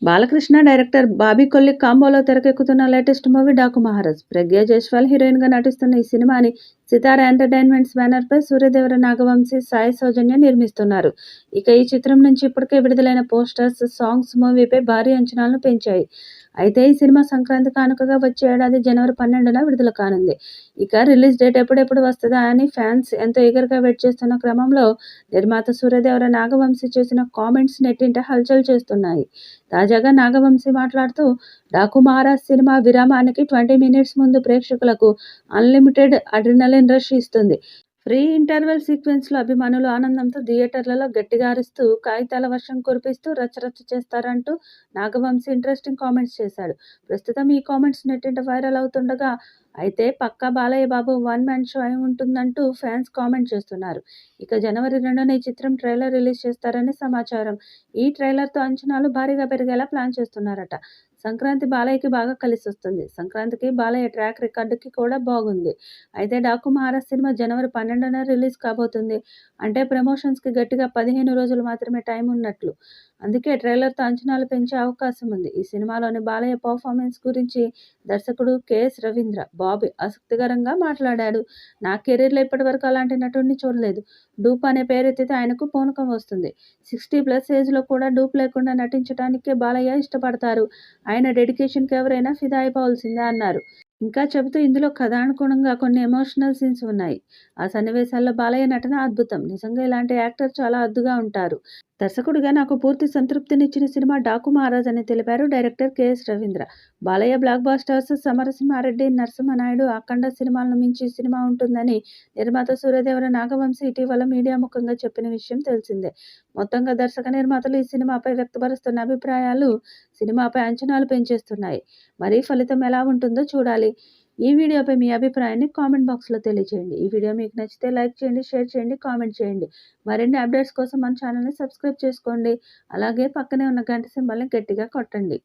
Balakrishna director Bobby Kolli కాంబోలో తెరకెక్కుతున్న latest movie Daaku Maharaj. Pragya Jaiswal హీరోయిన్గా నటిస్తున్న ఈ సినిమాని సితార ఎంటర్టైన్మెంట్స్ బ్యానర్పై సూర్యదేవర నాగవంశీ, సాయి సౌజన్య నిర్మిస్తున్నారు. ఇక ఈ చిత్రం నుంచి ఇప్పటికే విడుదలైన పోస్టర్స్, సాంగ్స్ మూవీపై భారీ అంచనాలను పెంచాయి. అయితే ఈ సినిమా సంక్రాంతి కానుకగా వచ్చే ఏడాది జనవరి 12న విడుదల కానుంది. ఇక రిలీజ్ డేట్ ఎప్పుడెప్పుడు వస్తుందా అని ఫ్యాన్స్ ఎంతో ఈగర్గా వెయిట్ చేస్తున్న క్రమంలో నిర్మాత సూర్యదేవర నాగవంశీ చేసిన కామెంట్స్ నెట్టింట హల్చల్ చేస్తున్నాయి. తాజాగా నాగవంశీ మాట్లాడుతూ, డాకు మహారాజ్ సినిమా విరామానికి 20 మినిట్స్ ముందు ప్రేక్షకులకు అన్లిమిటెడ్ అడ్రినలిన్ రష్ ఇస్తుంది. ఫ్రీ ఇంటర్వెల్ సీక్వెన్స్లో అభిమానులు ఆనందంతో థియేటర్లలో గట్టిగా అరుస్తూ, కాగితాల వర్షం కురిపిస్తూ రచ్చరచ్చ చేస్తారంటూ నాగవంశీ ఇంట్రెస్టింగ్ కామెంట్స్ చేశాడు. ప్రస్తుతం ఈ కామెంట్స్ నెట్టింట వైరల్ అవుతుండగా, అయితే పక్కా Balayya Babu one man show అయి ఉంటుందంటూ ఫ్యాన్స్ కామెంట్ చేస్తున్నారు. ఇక జనవరి 2న ఈ చిత్రం ట్రైలర్ రిలీజ్ చేస్తారని సమాచారం. ఈ ట్రైలర్తో అంచనాలు భారీగా పెరిగేలా ప్లాన్ చేస్తున్నారట. సంక్రాంతి బాలయ్యకి బాగా కలిసొస్తుంది. సంక్రాంతికి బాలయ్య ట్రాక్ రికార్డుకి కూడా బాగుంది. అయితే డాకు మహారాజ్ సినిమా జనవరి 12న రిలీజ్ కాబోతుంది. అంటే ప్రమోషన్స్కి గట్టిగా 15 రోజులు మాత్రమే టైం ఉన్నట్లు. అందుకే ట్రైలర్తో అంచనాలు పెంచే అవకాశం ఉంది. ఈ సినిమాలోని బాలయ్య పర్ఫార్మెన్స్ గురించి దర్శకుడు కెఎస్ రవీంద్ర, బాబీ ఆసక్తికరంగా మాట్లాడాడు. నా కెరీర్లో ఇప్పటివరకు అలాంటి నటుడిని చూడలేదు. డూప్ అనే పేరెత్తితే ఆయనకు పూనకం వస్తుంది. 60+ ఏజ్లో కూడా డూప్ లేకుండా నటించడానికే బాలయ్య ఇష్టపడతారు. ఆయన డెడికేషన్కి ఎవరైనా ఫిదా అయిపోవాల్సిందే అన్నారు. ఇంకా చెబుతూ, ఇందులో కథానుగుణంగా కొన్ని ఎమోషనల్ సీన్స్ ఉన్నాయి. ఆ సన్నివేశాల్లో బాలయ్య నటన అద్భుతం. నిజంగా ఇలాంటి యాక్టర్ చాలా అద్దుగా ఉంటారు. దర్శకుడిగా నాకు పూర్తి సంతృప్తినిచ్చిన సినిమా డాకు మహారాజ్ అని తెలిపారు director K S Ravindra. Balayya blockbusters Samarasimha Reddy, Narasimha Naidu, Akhanda సినిమాలను మించి ఈ సినిమా ఉంటుందని నిర్మాత సూర్యదేవర నాగవంశీ ఇటీవల మీడియా ముఖంగా చెప్పిన విషయం తెలిసిందే. మొత్తంగా దర్శక నిర్మాతలు ఈ సినిమాపై వ్యక్తపరుస్తున్న అభిప్రాయాలు సినిమాపై అంచనాలు పెంచేస్తున్నాయి. మరి ఫలితం ఎలా ఉంటుందో చూడాలి. ఈ వీడియోపై మీ అభిప్రాయాన్ని కామెంట్ బాక్స్లో తెలియజేయండి. ఈ వీడియో మీకు నచ్చితే లైక్ చేయండి, షేర్ చేయండి, కామెంట్ చేయండి. మరిన్ని అప్డేట్స్ కోసం మన ఛానల్ని సబ్స్క్రైబ్ చేసుకోండి. అలాగే పక్కనే ఉన్న గంట సింబల్ని గట్టిగా కొట్టండి.